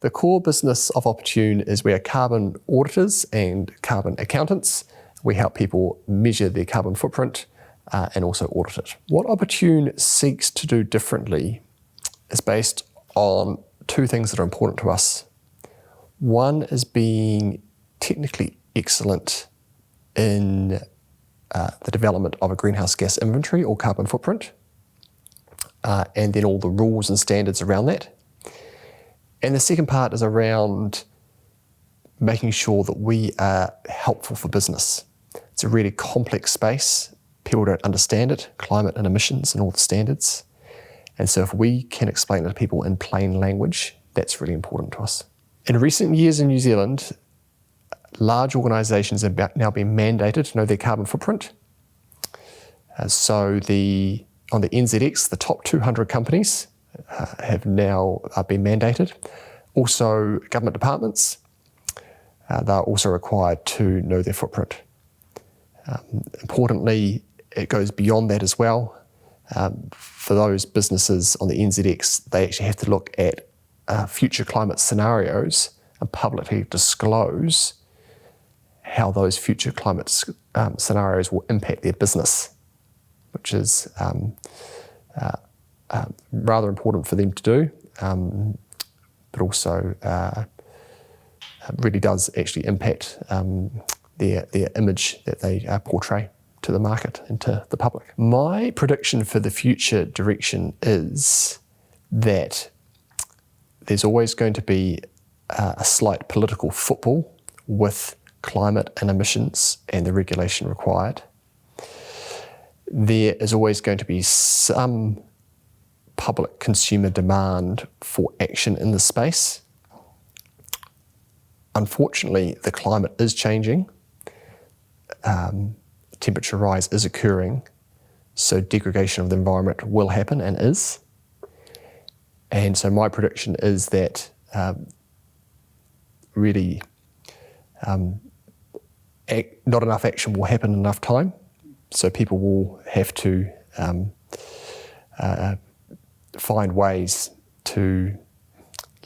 The core business of Opportune is we are carbon auditors and carbon accountants. We help people measure their carbon footprint and also audit it. What Opportune seeks to do differently is based on two things that are important to us. One is being technically excellent in the development of a greenhouse gas inventory or carbon footprint, and then all the rules and standards around that. And the second part is around making sure that we are helpful for business. It's a really complex space. People don't understand it, climate and emissions and all the standards. And so if we can explain it to people in plain language, that's really important to us. In recent years in New Zealand, large organisations have now been mandated to know their carbon footprint. So on the NZX, the top 200 companies have now been mandated. Also, government departments, they're also required to know their footprint. Importantly, it goes beyond that as well. For those businesses on the NZX, they actually have to look at future climate scenarios and publicly disclose how those future climate scenarios will impact their business, which is rather important for them to do, but also really does actually impact their image that they portray to the market and to the public. My prediction for the future direction is that there's always going to be a slight political football with climate and emissions and the regulation required. There is always going to be some public consumer demand for action in this space. Unfortunately, the climate is changing. Temperature rise is occurring, so degradation of the environment will happen and is. And so my prediction is that really not enough action will happen in enough time, so people will have to find ways to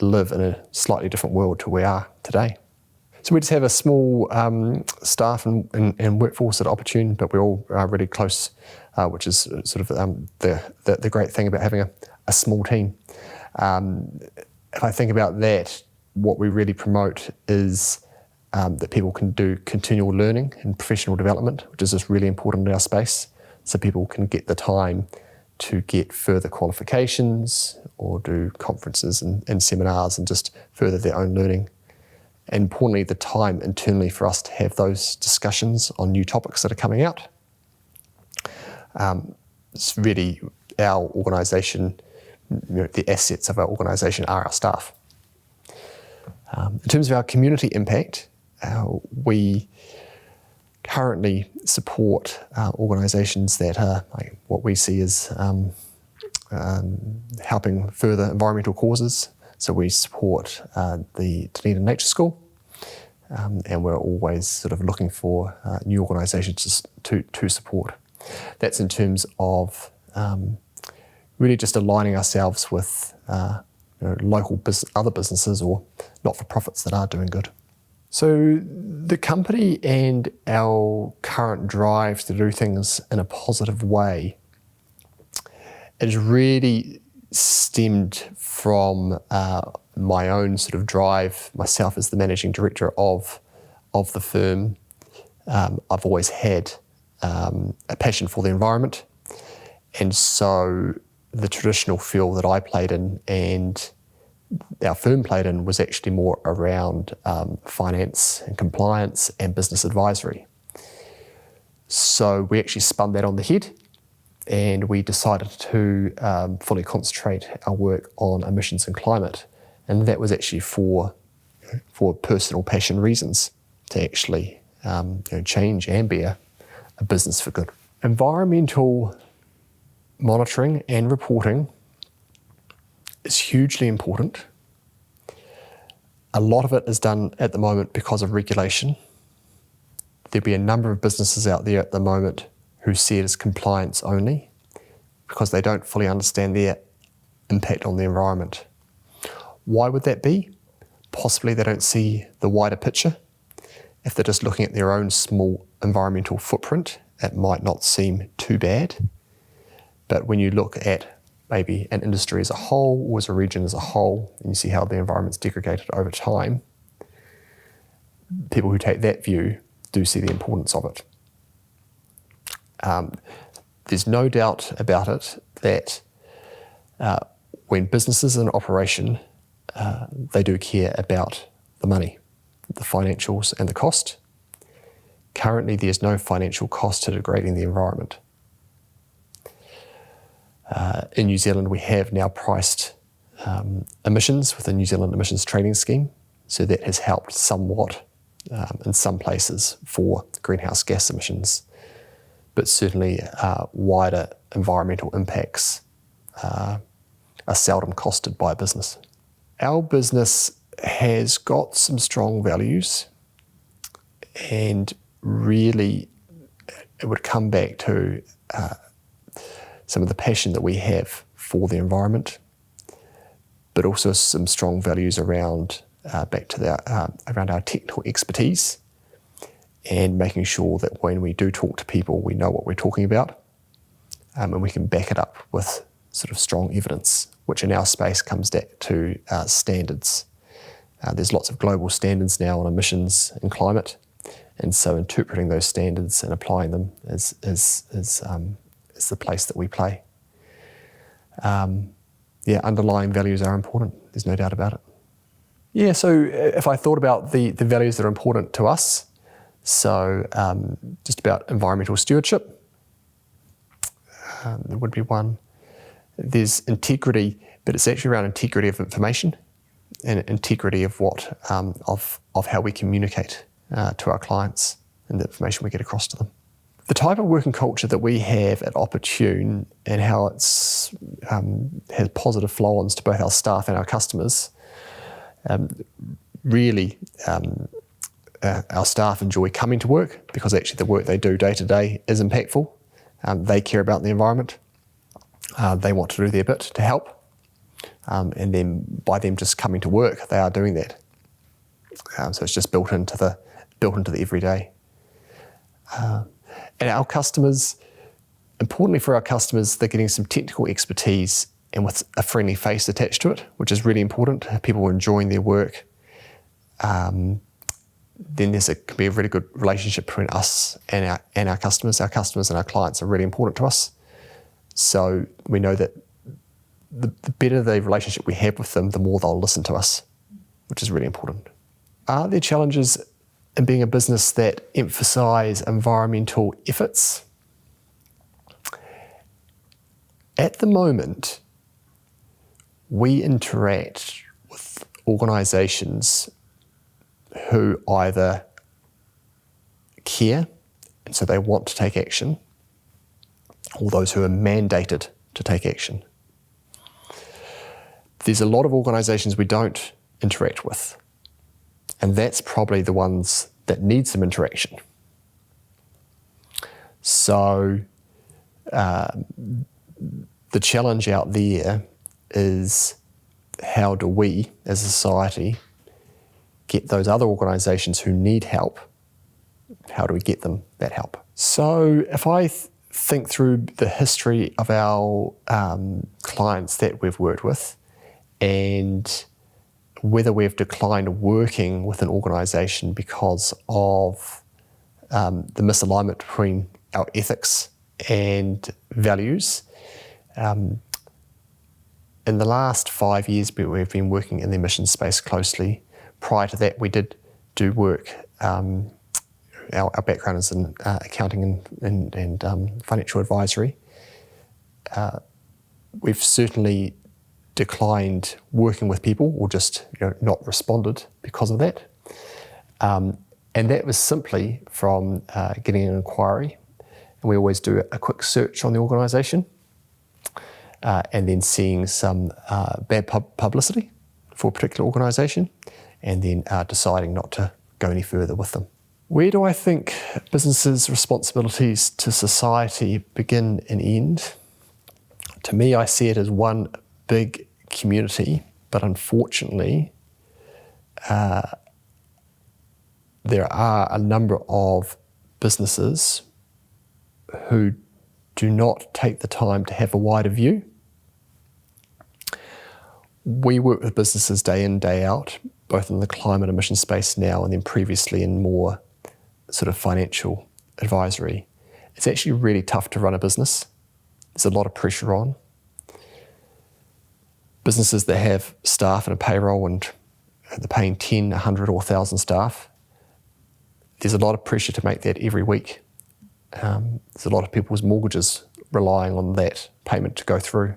live in a slightly different world to where we are today. So we just have a small staff and workforce at Opportune, but we're all really close, which is sort of the great thing about having a small team. If I think about that, what we really promote is that people can do continual learning and professional development, which is just really important in our space, so people can get the time to get further qualifications or do conferences and seminars and just further their own learning. And importantly, the time internally for us to have those discussions on new topics that are coming out. It's really our organisation, the assets of our organisation are our staff. In terms of our community impact, we currently support organisations that are what we see as helping further environmental causes. So we support the Dunedin Nature School, and we're always sort of looking for new organisations to support. That's in terms of really just aligning ourselves with local other businesses or not-for-profits that are doing good. So the company and our current drive to do things in a positive way is really stemmed from my own sort of drive, myself as the managing director of the firm. I've always had a passion for the environment, and so the traditional field that I played in and our firm played in was actually more around finance and compliance and business advisory. So we actually spun that on the head, and we decided to fully concentrate our work on emissions and climate. And that was actually for personal passion reasons, to actually change and be a business for good. Environmental monitoring and reporting is hugely important. A lot of it is done at the moment because of regulation. There'll be a number of businesses out there at the moment who see it as compliance only because they don't fully understand their impact on the environment. Why would that be? possibly they don't see the wider picture. If they're just looking at their own small environmental footprint, it might not seem too bad. But when you look at maybe an industry as a whole or as a region as a whole, and you see how the environment's degraded over time, people who take that view do see the importance of it. There's no doubt about it that when businesses are in operation, they do care about the money, the financials and the cost. Currently, there's no financial cost to degrading the environment. In New Zealand, we have now priced emissions with the New Zealand Emissions Trading Scheme, so that has helped somewhat in some places for greenhouse gas emissions, but certainly wider environmental impacts are seldom costed by a business. Our business has got some strong values, and really it would come back to some of the passion that we have for the environment, but also some strong values around around our technical expertise and making sure that when we do talk to people, we know what we're talking about, and we can back it up with sort of strong evidence, which in our space comes back to standards. There's lots of global standards now on emissions and climate, and so interpreting those standards and applying them is the place that we play. Underlying values are important. There's no doubt about it. Yeah, so if I thought about the values that are important to us, so just about environmental stewardship, there would be one. There's integrity, but it's actually around integrity of information and integrity of what of how we communicate to our clients and the information we get across to them. The type of working culture that we have at Opportune and how it's has positive flow-ons to both our staff and our customers, really our staff enjoy coming to work because actually the work they do day to day is impactful. They care about the environment. They want to do their bit to help. And then by them just coming to work, they are doing that. So it's just built into the everyday. And our customers, importantly for our customers, they're getting some technical expertise and with a friendly face attached to it, which is really important. People are enjoying their work. Then can be a really good relationship between us and our customers. Our customers and our clients are really important to us. So we know that the better the relationship we have with them, the more they'll listen to us, which is really important. Are there challenges in being a business that emphasise environmental efforts? At the moment, we interact with organisations who either care, and so they want to take action, or those who are mandated to take action. There's a lot of organisations we don't interact with, and that's probably the ones that need some interaction. So the challenge out there is, how do we as a society get those other organisations who need help, how do we get them that help? So if I think through the history of our clients that we've worked with and whether we've declined working with an organisation because of the misalignment between our ethics and values. In the last 5 years, we've been working in the emissions space closely. Prior to that, we did do work. Our background is in accounting and financial advisory. We've certainly declined working with people or just not responded because of that. And that was simply from getting an inquiry. And we always do a quick search on the organisation and then seeing some bad publicity for a particular organisation and then deciding not to go any further with them. Where do I think businesses' responsibilities to society begin and end? To me, I see it as one big community, but unfortunately, there are a number of businesses who do not take the time to have a wider view. We work with businesses day in, day out, both in the climate emission space now and then previously in more sort of financial advisory. It's actually really tough to run a business. There's a lot of pressure on. Businesses that have staff and a payroll and they're paying 10, 100 or 1,000 staff, there's a lot of pressure to make that every week. There's a lot of people's mortgages relying on that payment to go through.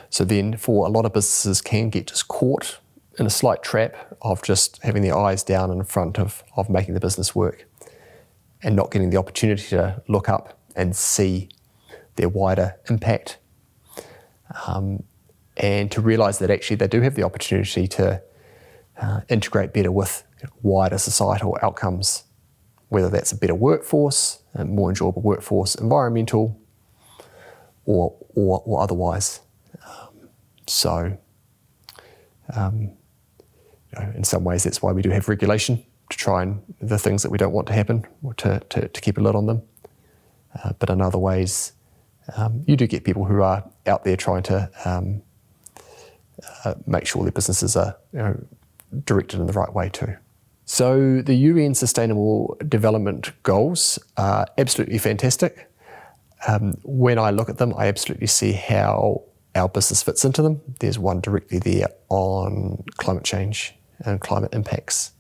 So then for a lot of businesses can get just caught in a slight trap of just having their eyes down in front of making the business work and not getting the opportunity to look up and see their wider impact. And to realise that actually they do have the opportunity to integrate better with wider societal outcomes, whether that's a better workforce, a more enjoyable workforce, environmental, or otherwise. In some ways, that's why we do have regulation, to try and the things that we don't want to happen, or to keep a lid on them. But in other ways, you do get people who are out there trying to make sure their businesses are directed in the right way too. So the UN Sustainable Development Goals are absolutely fantastic. When I look at them, I absolutely see how our business fits into them. There's one directly there on climate change and climate impacts.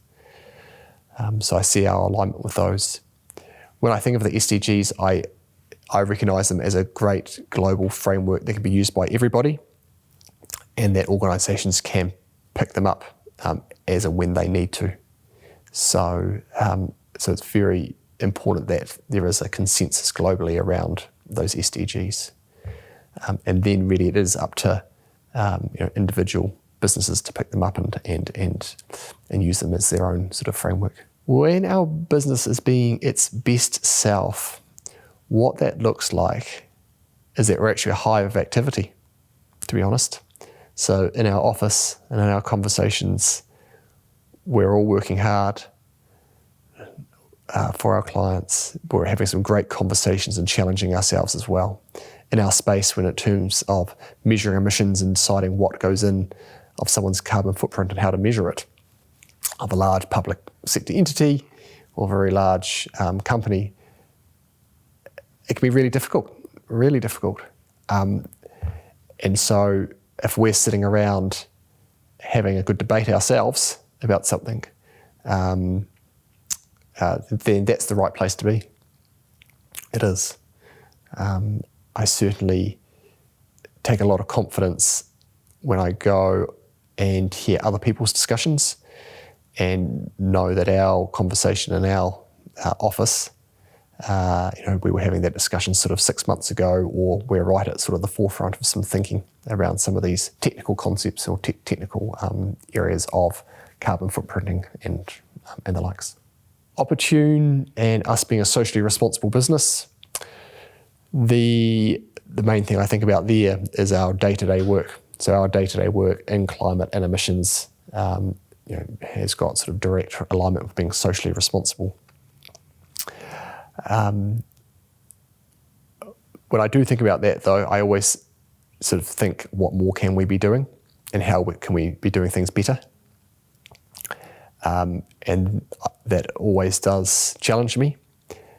So I see our alignment with those. When I think of the SDGs, I recognise them as a great global framework that can be used by everybody, and that organisations can pick them up as and when they need to. So it's very important that there is a consensus globally around those SDGs. And then really it is up to individual businesses to pick them up and use them as their own sort of framework. When our business is being its best self, what that looks like is that we're actually a hive of activity, to be honest. So in our office and in our conversations, we're all working hard for our clients. We're having some great conversations and challenging ourselves as well. In our space, when in terms of measuring emissions and deciding what goes in of someone's carbon footprint and how to measure it, of a large public sector entity or a very large company, it can be really difficult. And so if we're sitting around having a good debate ourselves about something, then that's the right place to be. It is. I certainly take a lot of confidence when I go and hear other people's discussions and know that our conversation in our office, we were having that discussion sort of 6 months ago, or we're right at sort of the forefront of some thinking around some of these technical concepts or technical areas of carbon footprinting and the likes. Opportune and us being a socially responsible business, the main thing I think about there is our day-to-day work. So our day-to-day work in climate and emissions has got sort of direct alignment with being socially responsible. When I do think about that, though, I always sort of think, what more can we be doing, and how can we be doing things better? And that always does challenge me.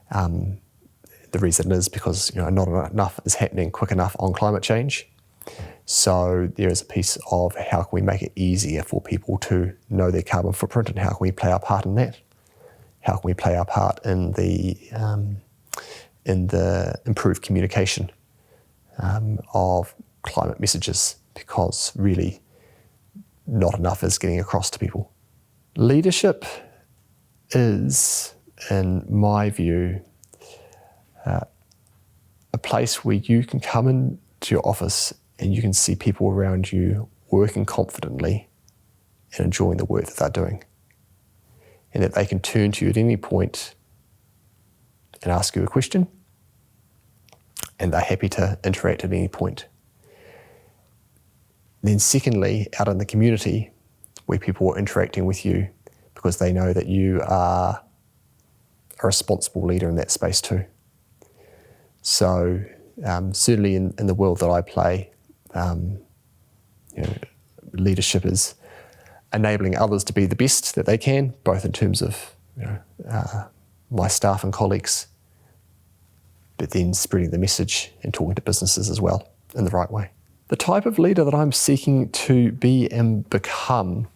The reason is because not enough is happening quick enough on climate change. So there is a piece of how can we make it easier for people to know their carbon footprint, and how can we play our part in that? How can we play our part in the improved communication of climate messages, because really not enough is getting across to people. Leadership is, in my view, a place where you can come into your office and you can see people around you working confidently and enjoying the work that they're doing, and that they can turn to you at any point and ask you a question, and they're happy to interact at any point. Then secondly, out in the community, where people are interacting with you because they know that you are a responsible leader in that space too. So certainly in the world that I play, leadership is enabling others to be the best that they can, both in terms of my staff and colleagues, but then spreading the message and talking to businesses as well in the right way. The type of leader that I'm seeking to be and become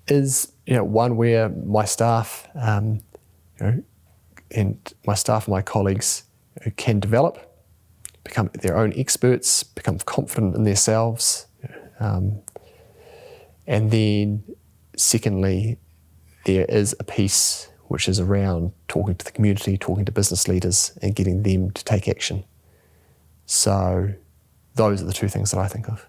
is one where my staff and my colleagues can develop, become their own experts, become confident in themselves, and then secondly, there is a piece which is around talking to the community, talking to business leaders and getting them to take action. So those are the two things that I think of.